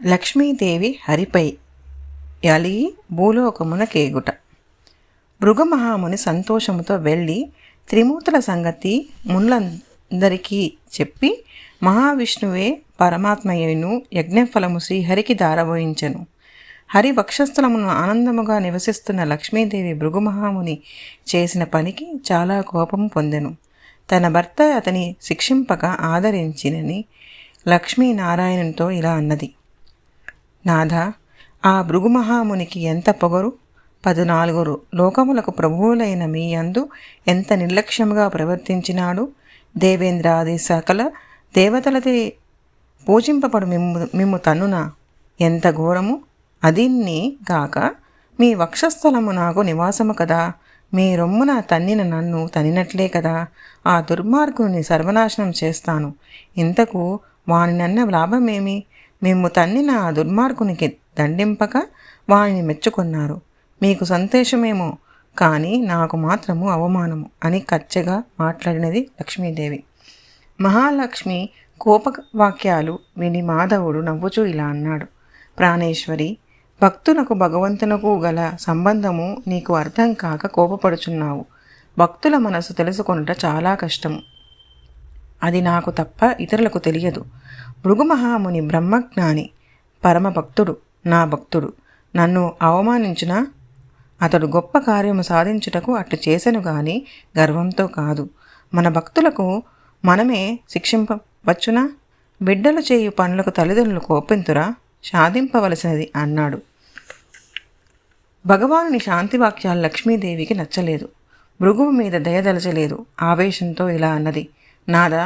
లక్ష్మీదేవి హరిపై యలిగి భూలోకమున కేగుట. భృగుమహాముని సంతోషముతో వెళ్ళి త్రిమూర్తుల సంగతి మునులందరికీ చెప్పి మహావిష్ణువే పరమాత్మయ్యను యజ్ఞఫలము శ్రీహరికి దారబోయించెను. హరి వక్షస్థలమును ఆనందముగా నివసిస్తున్న లక్ష్మీదేవి భృగుమహాముని చేసిన పనికి చాలా కోపము పొందెను. తన భర్త అతని శిక్షింపక ఆదరించినని లక్ష్మీనారాయణునితో ఇలా అన్నది: నాథ, ఆ భృగుమహామునికి ఎంత పొగరు! 14 లోకములకు ప్రభువులైన మీ యందు ఎంత నిర్లక్ష్యముగా ప్రవర్తించినాడు. దేవేంద్రాది సకల దేవతలతే పూజింపబడు మిమ్ము తన్నునా ఎంత ఘోరము! అదిన్ని గాక మీ వక్షస్థలము నాకు నివాసము కదా. మీ రొమ్మున తన్నిన నన్ను తన్నినట్లే కదా. ఆ దుర్మార్గుని సర్వనాశనం చేస్తాను. ఇంతకు వానినన్న లాభమేమి? మేము తన్నిన ఆ దుర్మార్గునికి దండింపక వానిని మెచ్చుకున్నారు. మీకు సంతోషమేమో, కానీ నాకు మాత్రము అవమానము అని కచ్చగా మాట్లాడినది లక్ష్మీదేవి. మహాలక్ష్మి కోపవాక్యాలు విని మాధవుడు నవ్వుచూ ఇలా అన్నాడు: ప్రాణేశ్వరి, భక్తులకు భగవంతునకు గల సంబంధము నీకు అర్థం కాక కోపపడుచున్నావు. భక్తుల మనసు తెలుసుకొనుట చాలా కష్టము. అది నాకు తప్ప ఇతరులకు తెలియదు. భృగుమహాముని బ్రహ్మజ్ఞాని, పరమభక్తుడు, నా భక్తుడు. నన్ను అవమానించునా? అతడు గొప్ప కార్యము సాధించుటకు అట్లు చేసెను గాని గర్వంతో కాదు. మన భక్తులకు మనమే శిక్షింపవచ్చునా? బిడ్డలు చేయు పనులకు తల్లిదండ్రులు కోపింతురా? శాంతింపవలసినది అన్నాడు. భగవానుని శాంతివాక్యాలు లక్ష్మీదేవికి నచ్చలేదు. భృగువు మీద దయదలచలేదు. ఆవేశంతో ఇలా అన్నది: నాదా,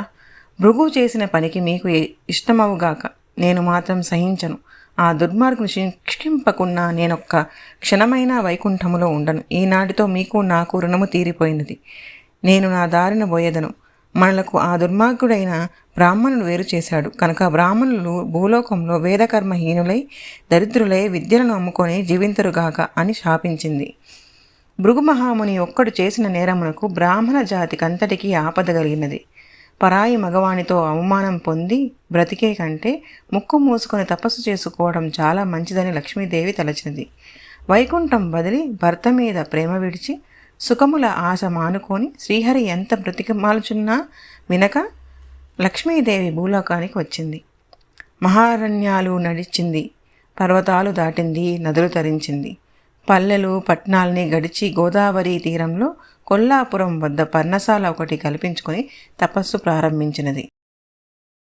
భృగువు చేసిన పనికి మీకు ఇష్టమవుగాక, నేను మాత్రం సహించను. ఆ దుర్మార్గుని శిక్షింపకున్నా నేనొక్క క్షణమైనా వైకుంఠములో ఉండను. ఈనాటితో మీకు నాకు రుణము తీరిపోయినది. నేను నా దారిన పోయేదను. మనలకు ఆ దుర్మార్గుడైన బ్రాహ్మణుడు వేరు చేశాడు కనుక బ్రాహ్మణులు భూలోకంలో వేదకర్మహీనులై దరిద్రులై విద్యలను అమ్ముకొని జీవింతరుగాక అని శాపించింది. భృగుమహాముని ఒక్కడు చేసిన నేరమునకు బ్రాహ్మణ జాతికంతటికీ ఆపద కలిగినది. పరాయి మగవానితో అవమానం పొంది బ్రతికే కంటే ముక్కు మూసుకొని తపస్సు చేసుకోవడం చాలా మంచిదని లక్ష్మీదేవి తలచినది. వైకుంఠం వదిలి భర్త మీద ప్రేమ విడిచి సుఖముల ఆశ మానుకొని శ్రీహరి ఎంత బ్రతికమాలుచున్నా వినక లక్ష్మీదేవి భూలోకానికి వచ్చింది. మహారణ్యాలు నడిచింది, పర్వతాలు దాటింది, నదులు తరించింది. పల్లెలు పట్టణాలని గడిచి గోదావరి తీరంలో కొల్లాపురం వద్ద పర్ణశాల ఒకటి కల్పించుకొని తపస్సు ప్రారంభించినది.